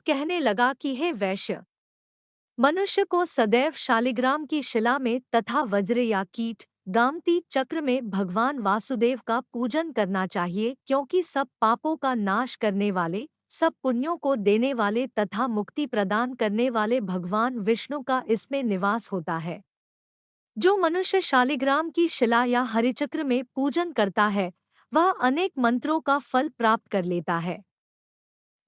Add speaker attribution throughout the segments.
Speaker 1: कहने लगा कि हे वैश्य, मनुष्य को सदैव शालिग्राम की शिला में तथा वज्र या कीट गामती चक्र में भगवान वासुदेव का पूजन करना चाहिए, क्योंकि सब पापों का नाश करने वाले, सब पुण्यों को देने वाले तथा मुक्ति प्रदान करने वाले भगवान विष्णु का इसमें निवास होता है। जो मनुष्य शालिग्राम की शिला या हरिचक्र में पूजन करता है, वह अनेक मंत्रों का फल प्राप्त कर लेता है।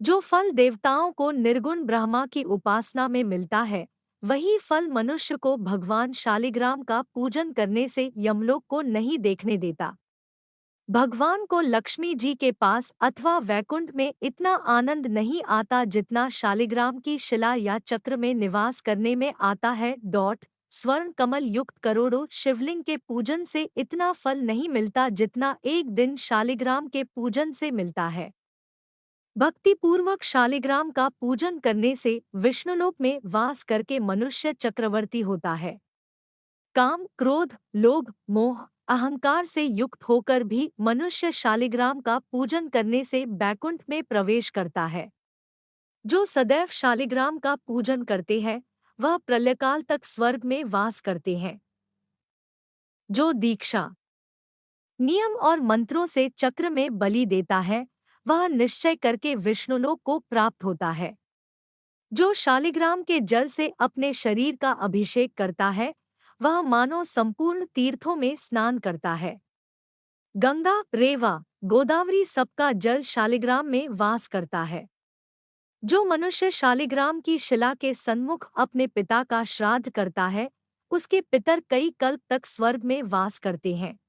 Speaker 1: जो फल देवताओं को निर्गुण ब्रह्मा की उपासना में मिलता है, वही फल मनुष्य को भगवान शालिग्राम का पूजन करने से यमलोक को नहीं देखने देता। भगवान को लक्ष्मी जी के पास अथवा वैकुंठ में इतना आनंद नहीं आता जितना शालिग्राम की शिला या चक्र में निवास करने में आता है। स्वर्ण कमल युक्त करोड़ों शिवलिंग के पूजन से इतना फल नहीं मिलता जितना एक दिन शालिग्राम के पूजन से मिलता है। भक्तिपूर्वक शालिग्राम का पूजन करने से विष्णुलोक में वास करके मनुष्य चक्रवर्ती होता है। काम, क्रोध, लोभ, मोह, अहंकार से युक्त होकर भी मनुष्य शालिग्राम का पूजन करने से बैकुंठ में प्रवेश करता है। जो सदैव शालिग्राम का पूजन करते हैं, वह प्रलयकाल तक स्वर्ग में वास करते हैं। जो दीक्षा, नियम और मंत्रों से चक्र में बलि देता है, वह निश्चय करके विष्णुलोक को प्राप्त होता है। जो शालिग्राम के जल से अपने शरीर का अभिषेक करता है, वह मानो संपूर्ण तीर्थों में स्नान करता है। गंगा, रेवा, गोदावरी सबका जल शालिग्राम में वास करता है। जो मनुष्य शालिग्राम की शिला के सन्मुख अपने पिता का श्राद्ध करता है, उसके पितर कई कल्प तक स्वर्ग में वास करते हैं।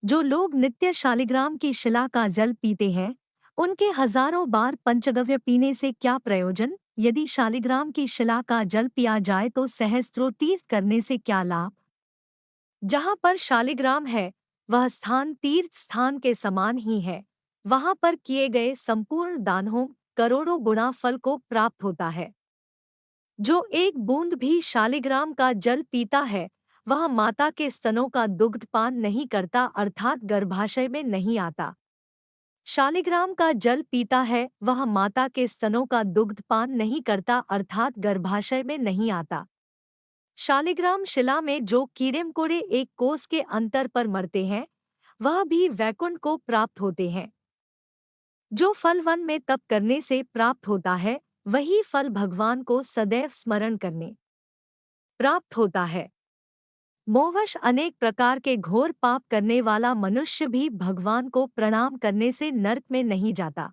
Speaker 1: जो लोग नित्य शालिग्राम की शिला का जल पीते हैं, उनके हजारों बार पंचगव्य पीने से क्या प्रयोजन? यदि शालिग्राम की शिला का जल पिया जाए तो सहस्त्रों तीर्थ करने से क्या लाभ? जहाँ पर शालिग्राम है, वह स्थान तीर्थ स्थान के समान ही है। वहाँ पर किए गए संपूर्ण दानों करोड़ों गुणा फल को प्राप्त होता है। जो एक बूंद भी शालिग्राम का जल पीता है, वह माता के स्तनों का दुग्ध पान नहीं करता, अर्थात गर्भाशय में नहीं आता। शालिग्राम का जल पीता है, वह माता के स्तनों का दुग्ध पान नहीं करता, अर्थात गर्भाशय में नहीं आता। शालिग्राम शिला में जो कीड़े मकोड़े एक कोस के अंतर पर मरते हैं, वह भी वैकुंठ को प्राप्त होते हैं। जो फल वन में तप करने से प्राप्त होता है, वही फल भगवान को सदैव स्मरण करने प्राप्त होता है। मोहवश अनेक प्रकार के घोर पाप करने वाला मनुष्य भी भगवान को प्रणाम करने से नरक में नहीं जाता।